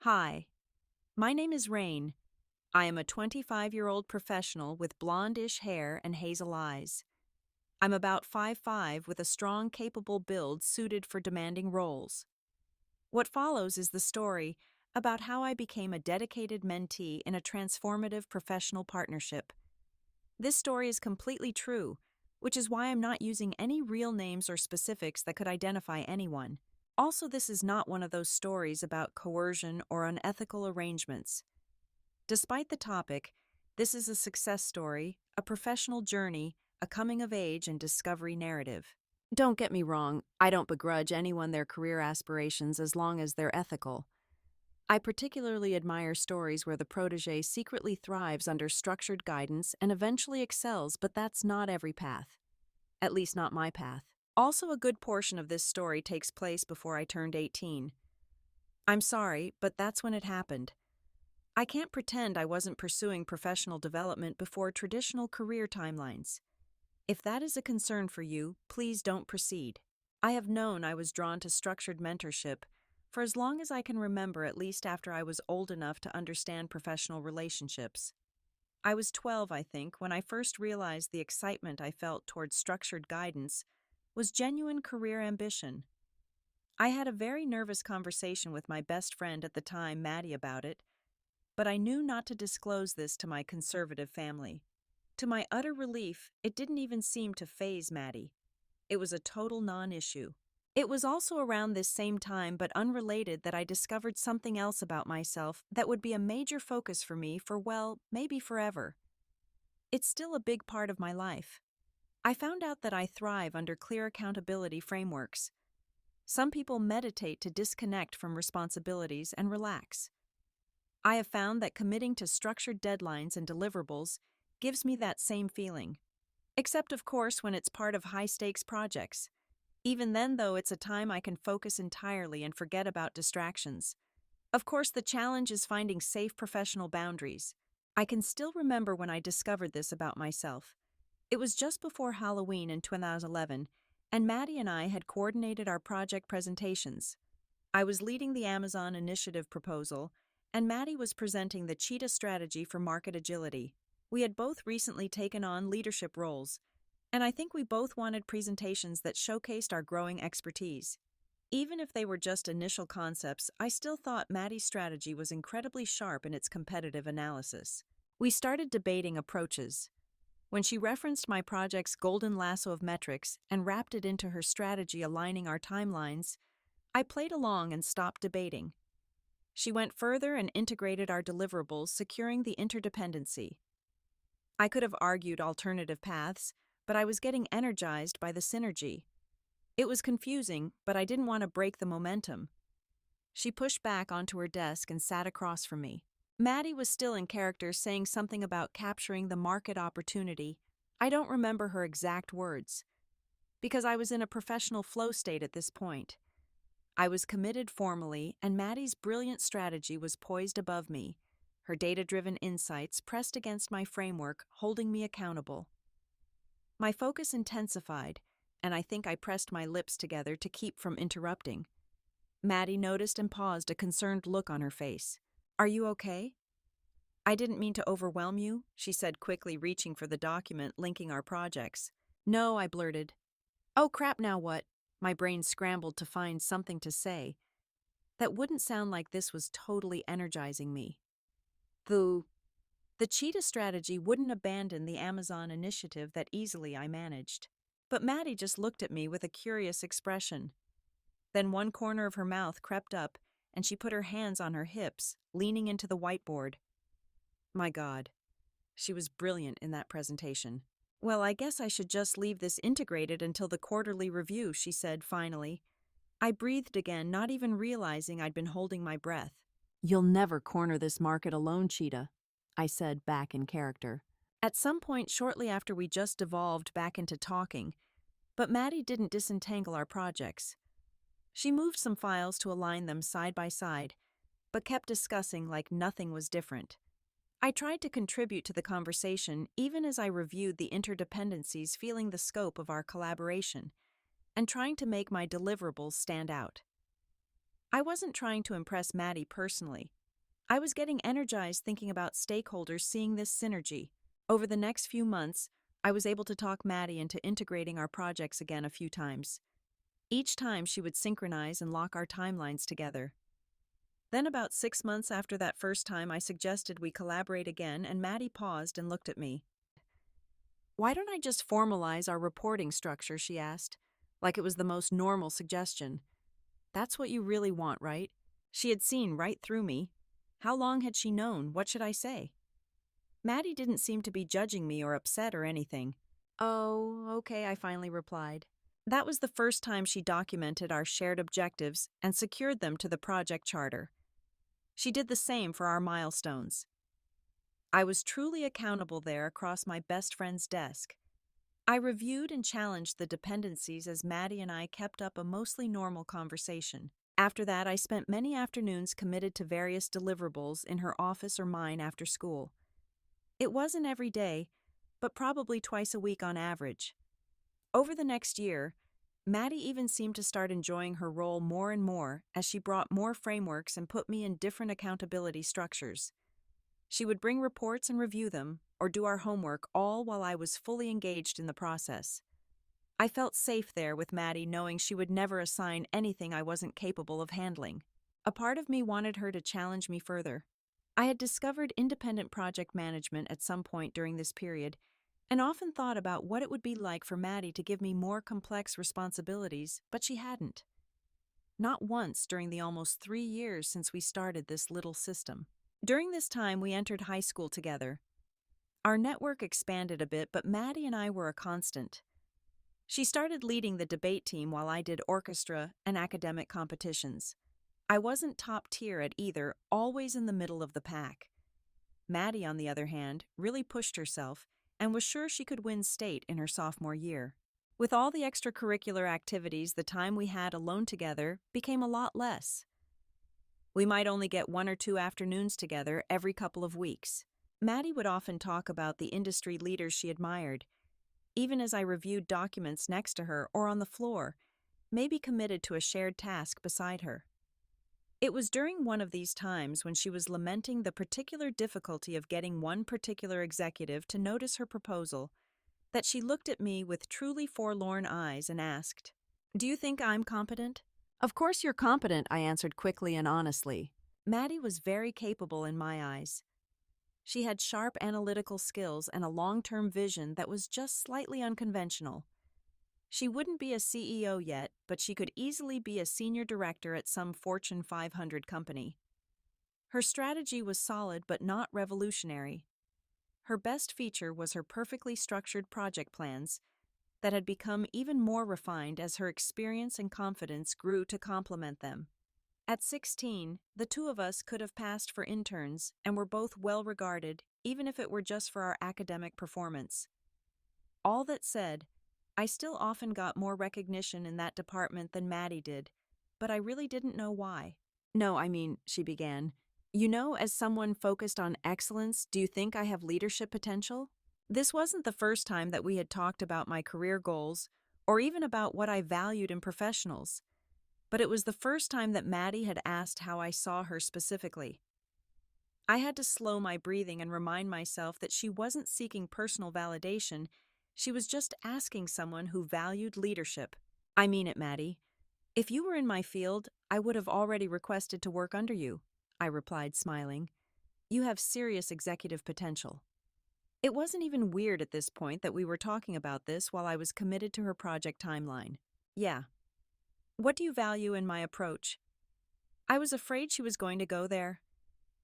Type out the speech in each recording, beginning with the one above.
Hi, my name is Rain. I am a 25-year-old professional with blondish hair and hazel eyes. I'm about 5'5" with a strong, capable build suited for demanding roles. What follows is the story about how I became a dedicated mentee in a transformative professional partnership. This story is completely true, which is why I'm not using any real names or specifics that could identify anyone. Also, this is not one of those stories about coercion or unethical arrangements. Despite the topic, this is a success story, a professional journey, a coming of age and discovery narrative. Don't get me wrong, I don't begrudge anyone their career aspirations as long as they're ethical. I particularly admire stories where the protege secretly thrives under structured guidance and eventually excels, but that's not every path. At least not my path. Also, a good portion of this story takes place before I turned 18. I'm sorry, but that's when it happened. I can't pretend I wasn't pursuing professional development before traditional career timelines. If that is a concern for you, please don't proceed. I have known I was drawn to structured mentorship for as long as I can remember, at least after I was old enough to understand professional relationships. I was 12, I think, when I first realized the excitement I felt towards structured guidance was genuine career ambition. I had a very nervous conversation with my best friend at the time, Maddie, about it, but I knew not to disclose this to my conservative family. To my utter relief, it didn't even seem to faze Maddie. It was a total non-issue. It was also around this same time, but unrelated, that I discovered something else about myself that would be a major focus for me for, well, maybe forever. It's still a big part of my life. I found out that I thrive under clear accountability frameworks. Some people meditate to disconnect from responsibilities and relax. I have found that committing to structured deadlines and deliverables gives me that same feeling. Except, of course, when it's part of high-stakes projects. Even then, though, it's a time I can focus entirely and forget about distractions. Of course, the challenge is finding safe professional boundaries. I can still remember when I discovered this about myself. It was just before Halloween in 2011, and Maddie and I had coordinated our project presentations. I was leading the Amazon Initiative proposal, and Maddie was presenting the Cheetah strategy for market agility. We had both recently taken on leadership roles, and I think we both wanted presentations that showcased our growing expertise. Even if they were just initial concepts, I still thought Maddie's strategy was incredibly sharp in its competitive analysis. We started debating approaches. When she referenced my project's golden lasso of metrics and wrapped it into her strategy aligning our timelines, I played along and stopped debating. She went further and integrated our deliverables, securing the interdependency. I could have argued alternative paths, but I was getting energized by the synergy. It was confusing, but I didn't want to break the momentum. She pushed back onto her desk and sat across from me. Maddie was still in character, saying something about capturing the market opportunity. I don't remember her exact words, because I was in a professional flow state at this point. I was committed formally, and Maddie's brilliant strategy was poised above me, her data-driven insights pressed against my framework, holding me accountable. My focus intensified, and I think I pressed my lips together to keep from interrupting. Maddie noticed and paused, a concerned look on her face. "Are you okay?" "I didn't mean to overwhelm you," she said, quickly reaching for the document linking our projects. "No," I blurted. "Oh crap, now what?" My brain scrambled to find something to say that wouldn't sound like this was totally energizing me. The Cheetah strategy wouldn't abandon the Amazon initiative that easily, I managed. But Maddie just looked at me with a curious expression. Then one corner of her mouth crept up, and she put her hands on her hips, leaning into the whiteboard. My God, she was brilliant in that presentation. "Well, I guess I should just leave this integrated until the quarterly review," she said finally. I breathed again, not even realizing I'd been holding my breath. "You'll never corner this market alone, Cheetah," I said, back in character. At some point shortly after, we just devolved back into talking, but Maddie didn't disentangle our projects. She moved some files to align them side by side, but kept discussing like nothing was different. I tried to contribute to the conversation even as I reviewed the interdependencies, feeling the scope of our collaboration, and trying to make my deliverables stand out. I wasn't trying to impress Maddie personally. I was getting energized thinking about stakeholders seeing this synergy. Over the next few months, I was able to talk Maddie into integrating our projects again a few times. Each time she would synchronize and lock our timelines together. Then, about 6 months after that first time, I suggested we collaborate again, and Maddie paused and looked at me. Why don't I just formalize our reporting structure? She asked, like it was the most normal suggestion. That's what you really want, right? She had seen right through me. How long had she known? What should I say? Maddie didn't seem to be judging me or upset or anything. Oh, okay, I finally replied. That was the first time she documented our shared objectives and secured them to the project charter. She did the same for our milestones. I was truly accountable there across my best friend's desk. I reviewed and challenged the dependencies as Maddie and I kept up a mostly normal conversation. After that, I spent many afternoons committed to various deliverables in her office or mine after school. It wasn't every day, but probably twice a week on average. Over the next year, Maddie even seemed to start enjoying her role more and more as she brought more frameworks and put me in different accountability structures. She would bring reports and review them, or do our homework, all while I was fully engaged in the process. I felt safe there with Maddie, knowing she would never assign anything I wasn't capable of handling. A part of me wanted her to challenge me further. I had discovered independent project management at some point during this period, and often thought about what it would be like for Maddie to give me more complex responsibilities, but she hadn't. Not once during the almost 3 years since we started this little system. During this time, we entered high school together. Our network expanded a bit, but Maddie and I were a constant. She started leading the debate team while I did orchestra and academic competitions. I wasn't top tier at either, always in the middle of the pack. Maddie, on the other hand, really pushed herself and was sure she could win state in her sophomore year. With all the extracurricular activities, the time we had alone together became a lot less. We might only get 1 or 2 afternoons together every couple of weeks. Maddie would often talk about the industry leaders she admired, even as I reviewed documents next to her or on the floor, maybe committed to a shared task beside her. It was during one of these times, when she was lamenting the particular difficulty of getting one particular executive to notice her proposal, that she looked at me with truly forlorn eyes and asked, "Do you think I'm competent?" "Of course you're competent," I answered quickly and honestly. Maddie was very capable in my eyes. She had sharp analytical skills and a long-term vision that was just slightly unconventional. She wouldn't be a CEO yet, but she could easily be a senior director at some Fortune 500 company. Her strategy was solid but not revolutionary. Her best feature was her perfectly structured project plans that had become even more refined as her experience and confidence grew to complement them. At 16, the two of us could have passed for interns and were both well regarded, even if it were just for our academic performance. All that said, I still often got more recognition in that department than Maddie did, but I really didn't know why. "No, I mean," she began, "you know, as someone focused on excellence, do you think I have leadership potential?" This wasn't the first time that we had talked about my career goals, or even about what I valued in professionals, but it was the first time that Maddie had asked how I saw her specifically. I had to slow my breathing and remind myself that she wasn't seeking personal validation. She was just asking someone who valued leadership. "I mean it, Maddie. If you were in my field, I would have already requested to work under you," I replied, smiling. "You have serious executive potential." It wasn't even weird at this point that we were talking about this while I was committed to her project timeline. "Yeah. What do you value in my approach?" I was afraid she was going to go there.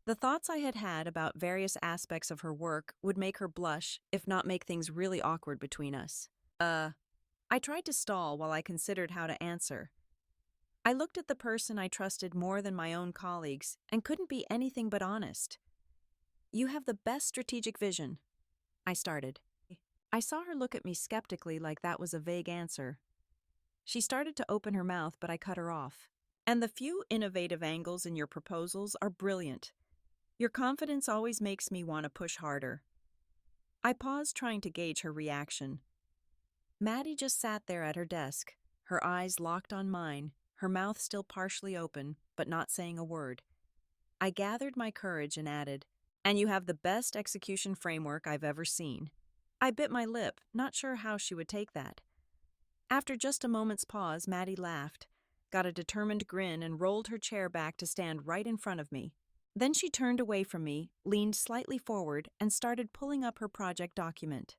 The thoughts I had had about various aspects of her work would make her blush, if not make things really awkward between us. I tried to stall while I considered how to answer. I looked at the person I trusted more than my own colleagues and couldn't be anything but honest. "You have the best strategic vision," I started. I saw her look at me skeptically, like that was a vague answer. She started to open her mouth, but I cut her off. "And the few innovative angles in your proposals are brilliant. Your confidence always makes me want to push harder." I paused, trying to gauge her reaction. Maddie just sat there at her desk, her eyes locked on mine, her mouth still partially open, but not saying a word. I gathered my courage and added, "And you have the best execution framework I've ever seen." I bit my lip, not sure how she would take that. After just a moment's pause, Maddie laughed, got a determined grin, and rolled her chair back to stand right in front of me. Then she turned away from me, leaned slightly forward, and started pulling up her project document.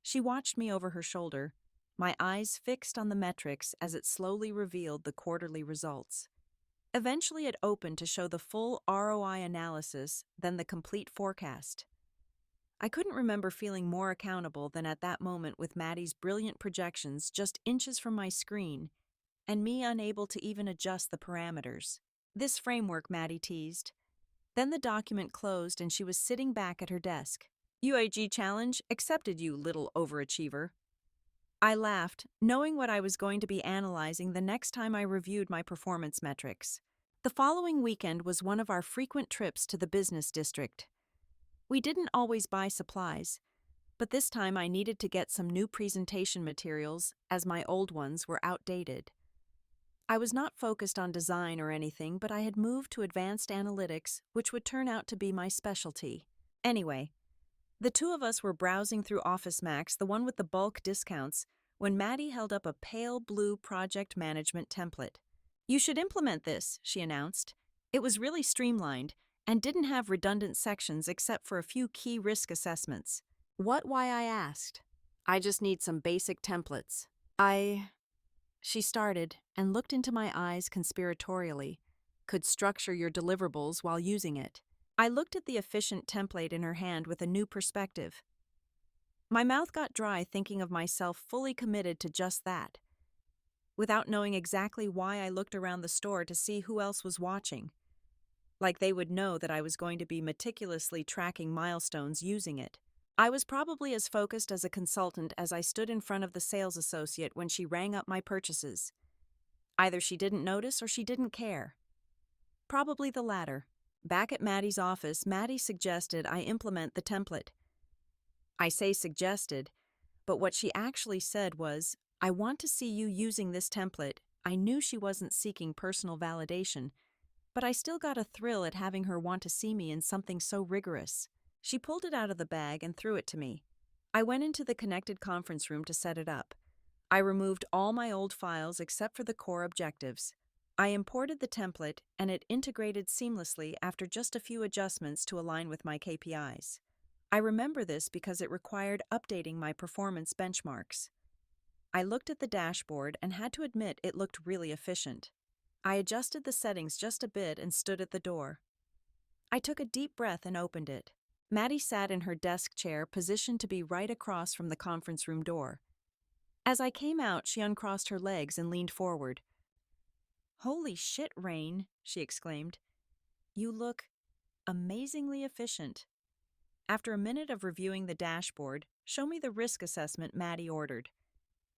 She watched me over her shoulder, my eyes fixed on the metrics as it slowly revealed the quarterly results. Eventually, it opened to show the full ROI analysis, then the complete forecast. I couldn't remember feeling more accountable than at that moment, with Maddie's brilliant projections just inches from my screen, and me unable to even adjust the parameters. "This framework," Maddie teased. Then the document closed and she was sitting back at her desk. "UAG challenge accepted, you little overachiever." I laughed, knowing what I was going to be analyzing the next time I reviewed my performance metrics. The following weekend was one of our frequent trips to the business district. We didn't always buy supplies, but this time I needed to get some new presentation materials as my old ones were outdated. I was not focused on design or anything, but I had moved to advanced analytics, which would turn out to be my specialty. Anyway, the two of us were browsing through Office Max, the one with the bulk discounts, when Maddie held up a pale blue project management template. "You should implement this," she announced. It was really streamlined and didn't have redundant sections except for a few key risk assessments. Why, I asked. "I just need some basic templates." She started and looked into my eyes conspiratorially. "Could structure your deliverables while using it." I looked at the efficient template in her hand with a new perspective. My mouth got dry thinking of myself fully committed to just that. Without knowing exactly why, I looked around the store to see who else was watching. Like they would know that I was going to be meticulously tracking milestones using it. I was probably as focused as a consultant as I stood in front of the sales associate when she rang up my purchases. Either she didn't notice or she didn't care. Probably the latter. Back at Maddie's office, Maddie suggested I implement the template. I say suggested, but what she actually said was, "I want to see you using this template." I knew she wasn't seeking personal validation, but I still got a thrill at having her want to see me in something so rigorous. She pulled it out of the bag and threw it to me. I went into the connected conference room to set it up. I removed all my old files except for the core objectives. I imported the template, and it integrated seamlessly after just a few adjustments to align with my KPIs. I remember this because it required updating my performance benchmarks. I looked at the dashboard and had to admit it looked really efficient. I adjusted the settings just a bit and stood at the door. I took a deep breath and opened it. Maddie sat in her desk chair, positioned to be right across from the conference room door. As I came out, she uncrossed her legs and leaned forward. "Holy shit, Rain," she exclaimed. "You look amazingly efficient." After a minute of reviewing the dashboard, "Show me the risk assessment," Maddie ordered.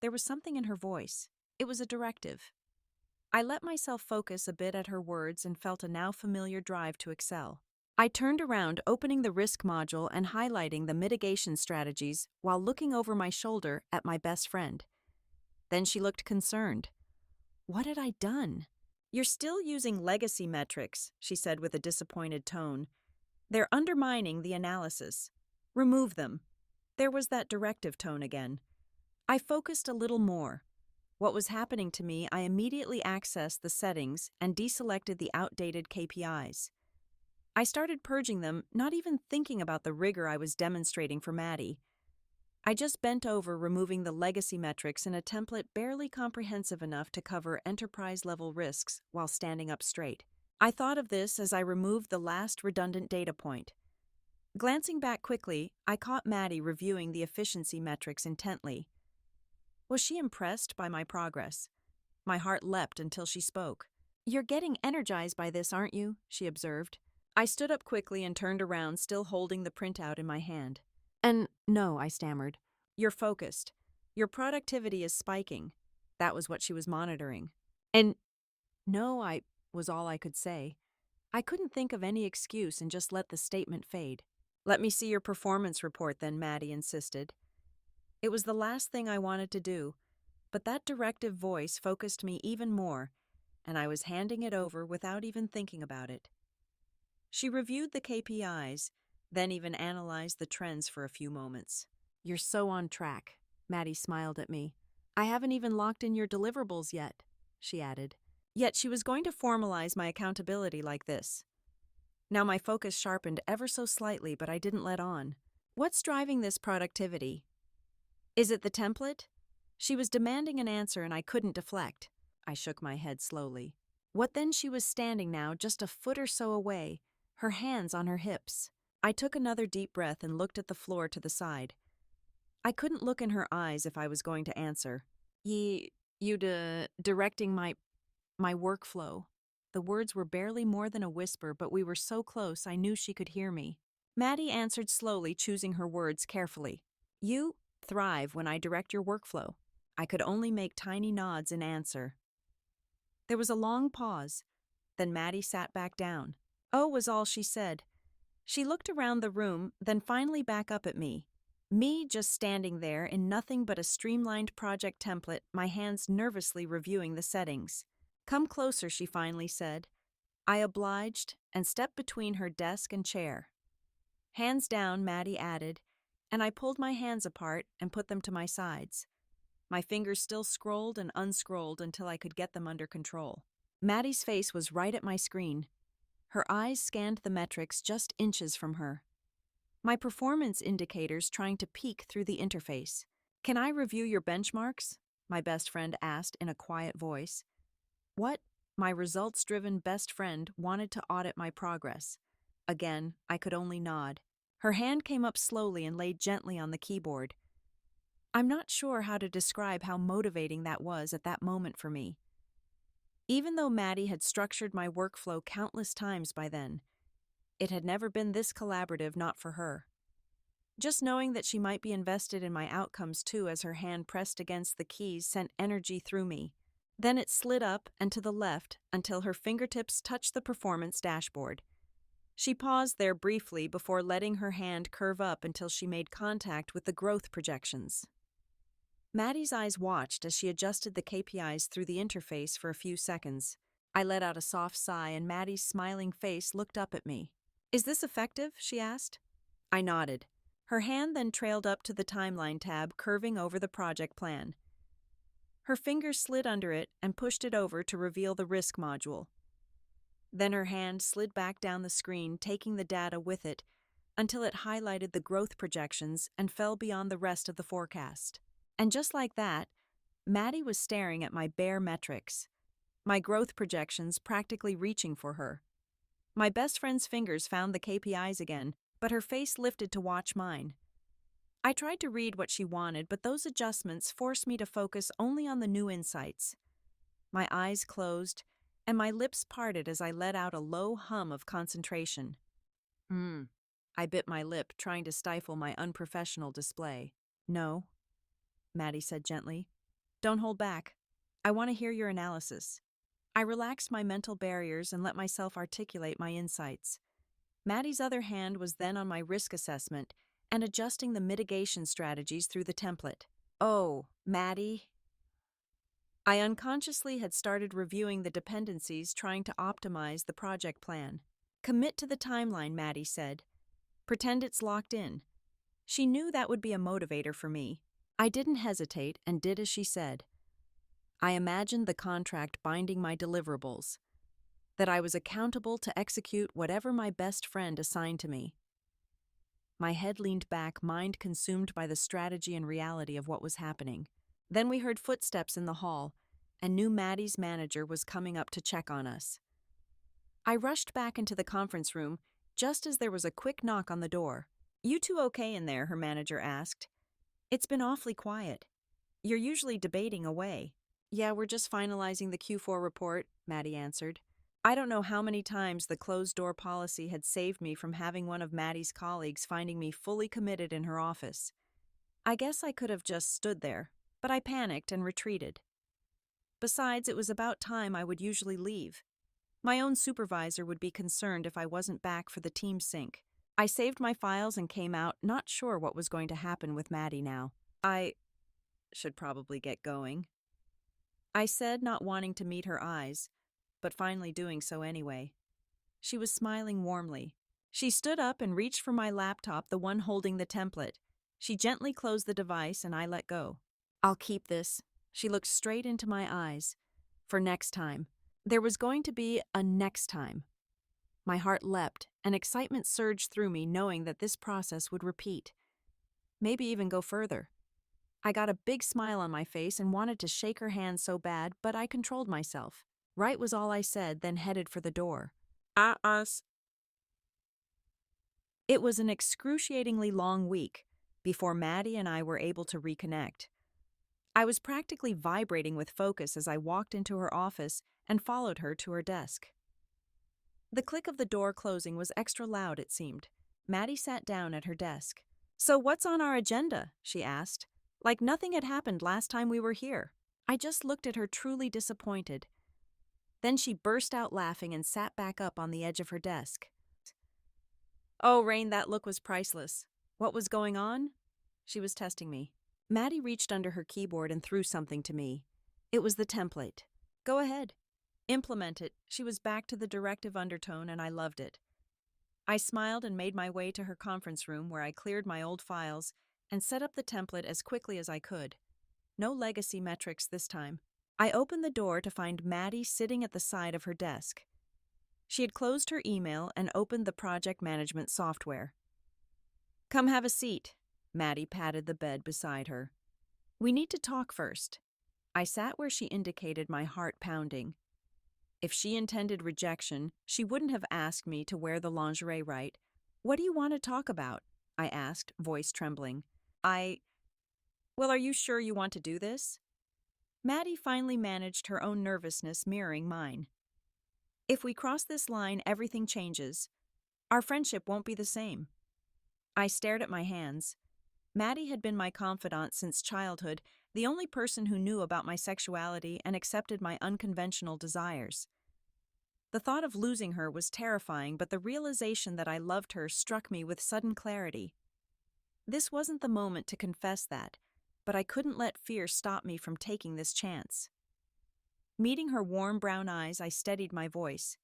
There was something in her voice. It was a directive. I let myself focus a bit at her words and felt a now familiar drive to excel. I turned around, opening the risk module and highlighting the mitigation strategies while looking over my shoulder at my best friend. Then she looked concerned. What had I done? "You're still using legacy metrics," she said with a disappointed tone. "They're undermining the analysis. Remove them." There was that directive tone again. I focused a little more. What was happening to me? I immediately accessed the settings and deselected the outdated KPIs. I started purging them, not even thinking about the rigor I was demonstrating for Maddie. I just bent over, removing the legacy metrics in a template barely comprehensive enough to cover enterprise-level risks while standing up straight. I thought of this as I removed the last redundant data point. Glancing back quickly, I caught Maddie reviewing the efficiency metrics intently. Was she impressed by my progress? My heart leapt until she spoke. "You're getting energized by this, aren't you?" she observed. I stood up quickly and turned around, still holding the printout in my hand. "And no," I stammered. "You're focused. Your productivity is spiking." That was what she was monitoring. "And no," was all I could say. I couldn't think of any excuse and just let the statement fade. "Let me see your performance report then," Maddie insisted. It was the last thing I wanted to do, but that directive voice focused me even more, and I was handing it over without even thinking about it. She reviewed the KPIs, then even analyzed the trends for a few moments. "You're so on track," Maddie smiled at me. "I haven't even locked in your deliverables yet," she added. Yet she was going to formalize my accountability like this. Now my focus sharpened ever so slightly, but I didn't let on. "What's driving this productivity? Is it the template?" She was demanding an answer and I couldn't deflect. I shook my head slowly. What then? She was standing now just a foot or so away, her hands on her hips. I took another deep breath and looked at the floor to the side. I couldn't look in her eyes if I was going to answer. Directing my workflow." The words were barely more than a whisper, but we were so close I knew she could hear me. Maddie answered slowly, choosing her words carefully. "You thrive when I direct your workflow." I could only make tiny nods in answer. There was a long pause. Then Maddie sat back down. "Oh," was all she said. She looked around the room, then finally back up at me. Me just standing there in nothing but a streamlined project template, my hands nervously reviewing the settings. "Come closer," she finally said. I obliged and stepped between her desk and chair. "Hands down," Maddie added, and I pulled my hands apart and put them to my sides. My fingers still scrolled and unscrolled until I could get them under control. Maddie's face was right at my screen. Her eyes scanned the metrics just inches from her. My performance indicators trying to peek through the interface. "Can I review your benchmarks?" my best friend asked in a quiet voice. What? My results-driven best friend wanted to audit my progress. Again, I could only nod. Her hand came up slowly and laid gently on the keyboard. I'm not sure how to describe how motivating that was at that moment for me. Even though Maddie had structured my workflow countless times by then, it had never been this collaborative, not for her. Just knowing that she might be invested in my outcomes too as her hand pressed against the keys sent energy through me. Then it slid up and to the left until her fingertips touched the performance dashboard. She paused there briefly before letting her hand curve up until she made contact with the growth projections. Maddie's eyes watched as she adjusted the KPIs through the interface for a few seconds. I let out a soft sigh and Maddie's smiling face looked up at me. "Is this effective?" she asked. I nodded. Her hand then trailed up to the timeline tab curving over the project plan. Her fingers slid under it and pushed it over to reveal the risk module. Then her hand slid back down the screen, taking the data with it, until it highlighted the growth projections and fell beyond the rest of the forecast. And just like that, Maddie was staring at my bare metrics, my growth projections practically reaching for her. My best friend's fingers found the KPIs again, but her face lifted to watch mine. I tried to read what she wanted, but those adjustments forced me to focus only on the new insights. My eyes closed, and my lips parted as I let out a low hum of concentration. I bit my lip, trying to stifle my unprofessional display. "No," Maddie said gently. "Don't hold back. I want to hear your analysis." I relaxed my mental barriers and let myself articulate my insights. Maddie's other hand was then on my risk assessment and adjusting the mitigation strategies through the template. "Oh, Maddie." I unconsciously had started reviewing the dependencies, trying to optimize the project plan. "Commit to the timeline," Maddie said. "Pretend it's locked in." She knew that would be a motivator for me. I didn't hesitate and did as she said. I imagined the contract binding my deliverables, that I was accountable to execute whatever my best friend assigned to me. My head leaned back, mind consumed by the strategy and reality of what was happening. Then we heard footsteps in the hall, and knew Maddie's manager was coming up to check on us. I rushed back into the conference room just as there was a quick knock on the door. "You two okay in there?" her manager asked. "It's been awfully quiet. You're usually debating away." "Yeah, we're just finalizing the Q4 report," Maddie answered. I don't know how many times the closed-door policy had saved me from having one of Maddie's colleagues finding me fully committed in her office. I guess I could have just stood there, but I panicked and retreated. Besides, it was about time I would usually leave. My own supervisor would be concerned if I wasn't back for the team sync. I saved my files and came out, not sure what was going to happen with Maddie now. "I should probably get going," I said, not wanting to meet her eyes, but finally doing so anyway. She was smiling warmly. She stood up and reached for my laptop, the one holding the template. She gently closed the device and I let go. "I'll keep this." She looked straight into my eyes. "For next time." There was going to be a next time. My heart leapt, and excitement surged through me knowing that this process would repeat. Maybe even go further. I got a big smile on my face and wanted to shake her hand so bad, but I controlled myself. Right was all I said, then headed for the door. Us. It was an excruciatingly long week before Maddie and I were able to reconnect. I was practically vibrating with focus as I walked into her office and followed her to her desk. The click of the door closing was extra loud, it seemed. Maddie sat down at her desk. "So what's on our agenda?" she asked. Like nothing had happened last time we were here. I just looked at her, truly disappointed. Then she burst out laughing and sat back up on the edge of her desk. "Oh, Rain, that look was priceless. What was going on?" She was testing me. Maddie reached under her keyboard and threw something to me. It was the template. "Go ahead. Implement it." She was back to the directive undertone, and I loved it. I smiled and made my way to her conference room, where I cleared my old files and set up the template as quickly as I could. No legacy metrics this time. I opened the door to find Maddie sitting at the side of her desk. She had closed her email and opened the project management software. "Come have a seat." Maddie patted the bed beside her. "We need to talk first." I sat where she indicated, my heart pounding. If she intended rejection, she wouldn't have asked me to wear the lingerie, right? "What do you want to talk about?" I asked, voice trembling. Well, are you sure you want to do this?" Maddie finally managed her own nervousness mirroring mine. "If we cross this line, everything changes. Our friendship won't be the same." I stared at my hands. Maddie had been my confidant since childhood, the only person who knew about my sexuality and accepted my unconventional desires. The thought of losing her was terrifying, but the realization that I loved her struck me with sudden clarity. This wasn't the moment to confess that, but I couldn't let fear stop me from taking this chance. Meeting her warm brown eyes, I steadied my voice.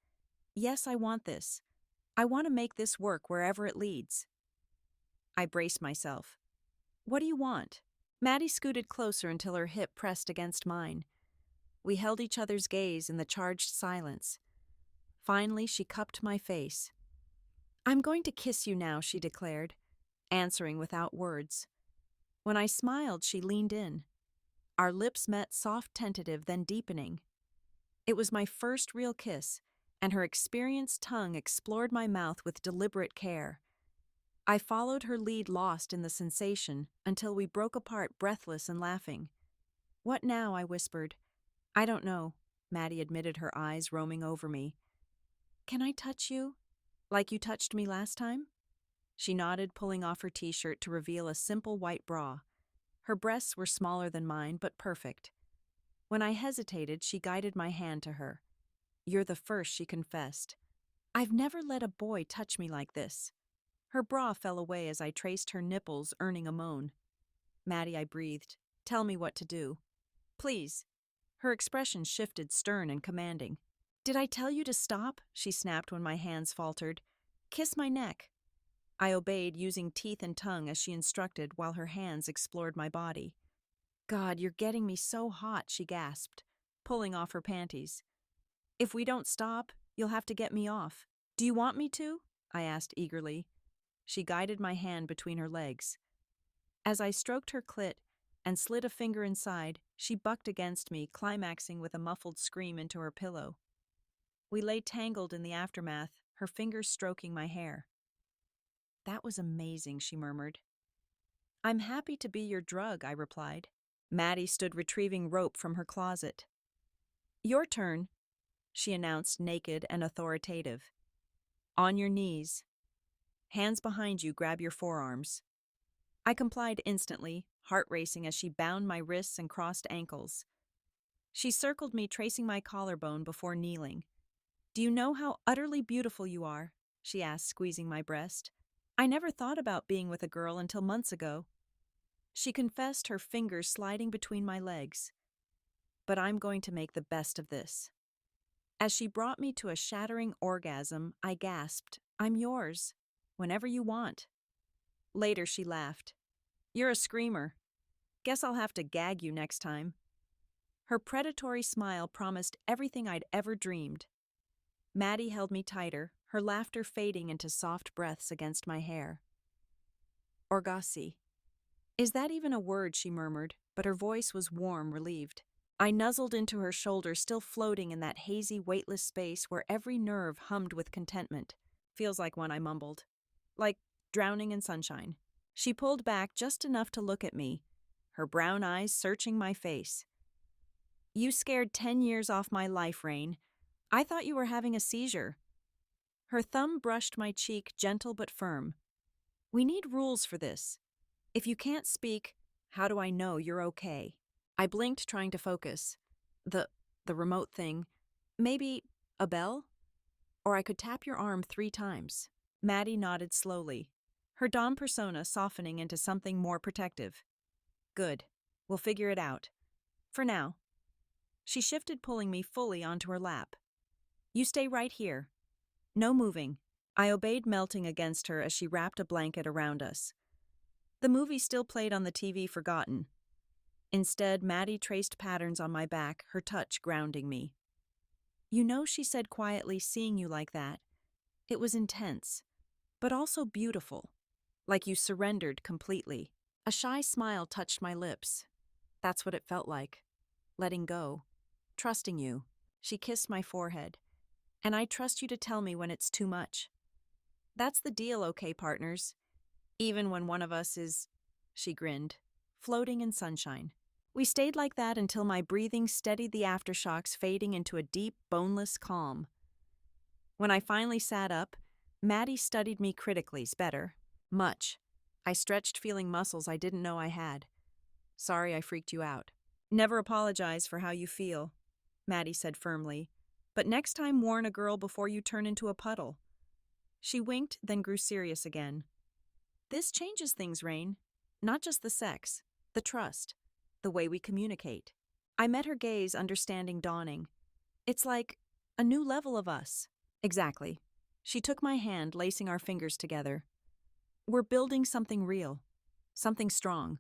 "Yes, I want this. I want to make this work wherever it leads." I braced myself. "What do you want?" Maddie scooted closer until her hip pressed against mine. We held each other's gaze in the charged silence. Finally, she cupped my face. "I'm going to kiss you now," she declared, answering without words. When I smiled, she leaned in. Our lips met, soft, tentative, then deepening. It was my first real kiss, and her experienced tongue explored my mouth with deliberate care. I followed her lead, lost in the sensation, until we broke apart, breathless and laughing. "What now?" I whispered. "I don't know," Maddie admitted, her eyes roaming over me. "Can I touch you? Like you touched me last time?" She nodded, pulling off her t-shirt to reveal a simple white bra. Her breasts were smaller than mine, but perfect. When I hesitated, she guided my hand to her. "You're the first," she confessed. "I've never let a boy touch me like this." Her bra fell away as I traced her nipples, earning a moan. "Maddie," I breathed, "tell me what to do." "Please." Her expression shifted, stern and commanding. "Did I tell you to stop?" she snapped when my hands faltered. "Kiss my neck." I obeyed, using teeth and tongue as she instructed while her hands explored my body. "God, you're getting me so hot," she gasped, pulling off her panties. "If we don't stop, you'll have to get me off." "Do you want me to?" I asked eagerly. She guided my hand between her legs. As I stroked her clit and slid a finger inside, she bucked against me, climaxing with a muffled scream into her pillow. We lay tangled in the aftermath, her fingers stroking my hair. "That was amazing," she murmured. "I'm happy to be your drug," I replied. Maddie stood retrieving rope from her closet. "Your turn," she announced, naked and authoritative. "On your knees. Hands behind you, grab your forearms." I complied instantly, heart racing as she bound my wrists and crossed ankles. She circled me, tracing my collarbone before kneeling. "Do you know how utterly beautiful you are?" she asked, squeezing my breast. "I never thought about being with a girl until months ago." She confessed, her fingers sliding between my legs. "But I'm going to make the best of this." As she brought me to a shattering orgasm, I gasped, "I'm yours. Whenever you want." Later, she laughed. "You're a screamer. Guess I'll have to gag you next time." Her predatory smile promised everything I'd ever dreamed. Maddie held me tighter, her laughter fading into soft breaths against my hair. "Orgassi. Is that even a word?" she murmured, but her voice was warm, relieved. I nuzzled into her shoulder, still floating in that hazy, weightless space where every nerve hummed with contentment. "Feels like one," I mumbled. "Like drowning in sunshine." She pulled back just enough to look at me, her brown eyes searching my face. "You scared 10 years off my life, Rain. I thought you were having a seizure." Her thumb brushed my cheek, gentle but firm. "We need rules for this. If you can't speak, how do I know you're okay?" I blinked, trying to focus. The remote thing. Maybe a bell? Or I could tap your arm 3 times. Maddie nodded slowly, her Dom persona softening into something more protective. "Good. We'll figure it out. For now." She shifted, pulling me fully onto her lap. "You stay right here. No moving." I obeyed, melting against her as she wrapped a blanket around us. The movie still played on the TV, forgotten. Instead, Maddie traced patterns on my back, her touch grounding me. "You know," she said quietly, "seeing you like that, it was intense, but also beautiful. Like you surrendered completely." A shy smile touched my lips. "That's what it felt like. Letting go. Trusting you." She kissed my forehead. "And I trust you to tell me when it's too much. That's the deal, okay, partners? Even when one of us is," she grinned, "floating in sunshine." We stayed like that until my breathing steadied the aftershocks, fading into a deep, boneless calm. When I finally sat up, Maddie studied me critically. "Better. Much." I stretched, feeling muscles I didn't know I had. "Sorry I freaked you out." "Never apologize for how you feel," Maddie said firmly. "But next time warn a girl before you turn into a puddle." She winked, then grew serious again. "This changes things, Rain. Not just the sex, the trust, the way we communicate." I met her gaze, understanding dawning. "It's like a new level of us." "Exactly." She took my hand, lacing our fingers together. "We're building something real, something strong.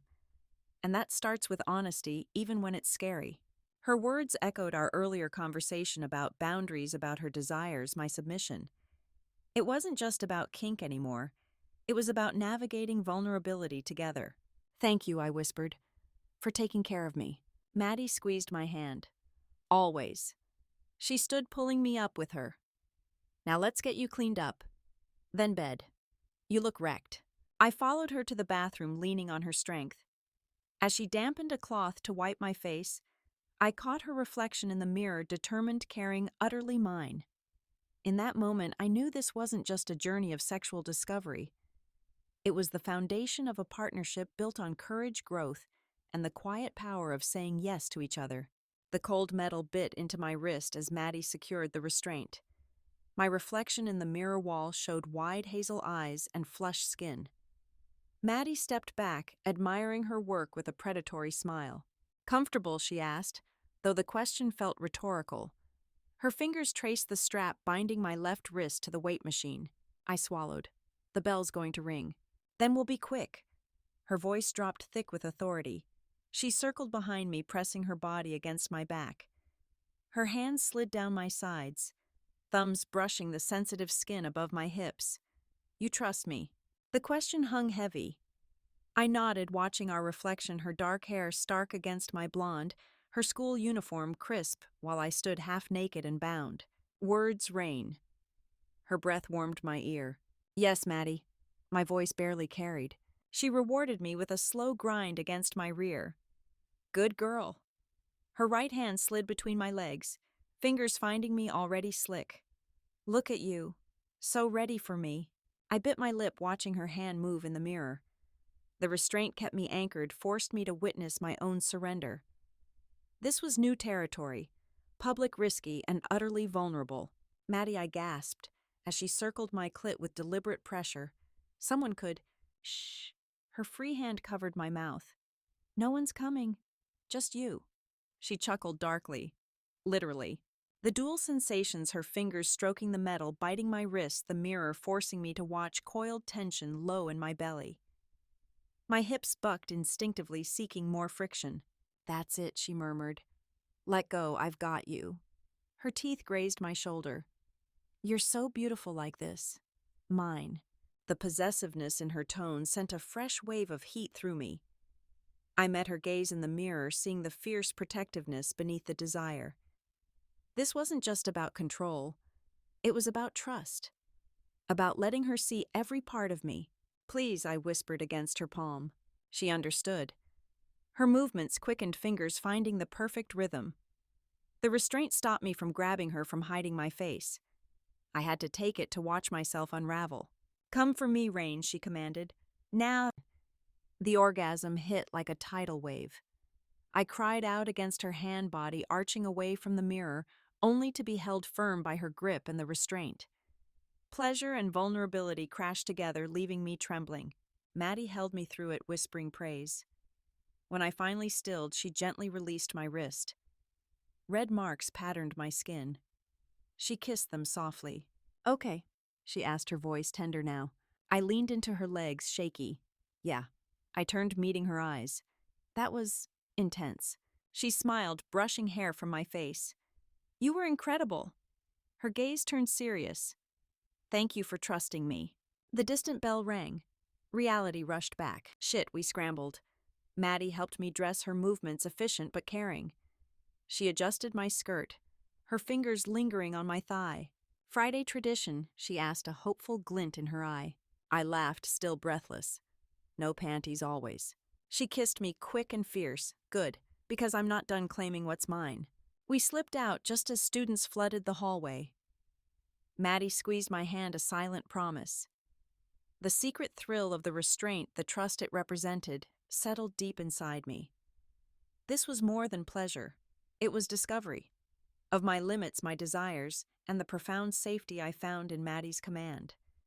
And that starts with honesty, even when it's scary." Her words echoed our earlier conversation about boundaries, about her desires, my submission. It wasn't just about kink anymore. It was about navigating vulnerability together. "Thank you," I whispered, "for taking care of me." Maddie squeezed my hand. "Always." She stood, pulling me up with her. "Now let's get you cleaned up. Then bed. You look wrecked." I followed her to the bathroom, leaning on her strength. As she dampened a cloth to wipe my face, I caught her reflection in the mirror, determined, caring, utterly mine. In that moment, I knew this wasn't just a journey of sexual discovery. It was the foundation of a partnership built on courage, growth, and the quiet power of saying yes to each other. The cold metal bit into my wrist as Maddie secured the restraint. My reflection in the mirror wall showed wide hazel eyes and flushed skin. Maddie stepped back, admiring her work with a predatory smile. "Comfortable?" she asked, though the question felt rhetorical. Her fingers traced the strap binding my left wrist to the weight machine. I swallowed. "The bell's going to ring. Then we'll be quick." Her voice dropped thick with authority. She circled behind me, pressing her body against my back. Her hands slid down my sides, thumbs brushing the sensitive skin above my hips. "You trust me?" The question hung heavy. I nodded, watching our reflection, her dark hair stark against my blonde, her school uniform crisp while I stood half naked and bound. Words rain. Her breath warmed my ear. "Yes, Maddie." My voice barely carried. She rewarded me with a slow grind against my rear. "Good girl." Her right hand slid between my legs, fingers finding me already slick. "Look at you. So ready for me." I bit my lip, watching her hand move in the mirror. The restraint kept me anchored, forced me to witness my own surrender. This was new territory, public, risky, and utterly vulnerable. "Maddie," I gasped, as she circled my clit with deliberate pressure. "Someone could—" "Shh." Her free hand covered my mouth. "No one's coming. Just you." She chuckled darkly. "Literally." The dual sensations, her fingers stroking the metal, biting my wrist, the mirror forcing me to watch coiled tension low in my belly. My hips bucked instinctively, seeking more friction. "That's it," she murmured. "Let go, I've got you." Her teeth grazed my shoulder. "You're so beautiful like this." Mine. The possessiveness in her tone sent a fresh wave of heat through me. I met her gaze in the mirror, seeing the fierce protectiveness beneath the desire. This wasn't just about control. It was about trust. About letting her see every part of me. "Please," I whispered against her palm. She understood. Her movements quickened, fingers finding the perfect rhythm. The restraint stopped me from grabbing her, from hiding my face. I had to take it to watch myself unravel. "Come for me, Rain," she commanded. "Now." The orgasm hit like a tidal wave. I cried out against her hand, body arching away from the mirror, only to be held firm by her grip and the restraint. Pleasure and vulnerability crashed together, leaving me trembling. Maddie held me through it, whispering praise. When I finally stilled, she gently released my wrist. Red marks patterned my skin. She kissed them softly. "Okay," she asked, her voice tender now. I leaned into her legs, shaky. "Yeah." I turned, meeting her eyes. That was intense. She smiled, brushing hair from my face. "You were incredible." Her gaze turned serious. "Thank you for trusting me." The distant bell rang. Reality rushed back. Shit, we scrambled. Maddie helped me dress, her movements efficient but caring. She adjusted my skirt, her fingers lingering on my thigh. "Friday tradition?" she asked, a hopeful glint in her eye. I laughed, still breathless. "No panties always." She kissed me, quick and fierce. "Good, because I'm not done claiming what's mine." We slipped out just as students flooded the hallway. Maddie squeezed my hand, a silent promise. The secret thrill of the restraint, the trust it represented, settled deep inside me. This was more than pleasure. It was discovery. Of my limits, my desires, and the profound safety I found in Maddie's command.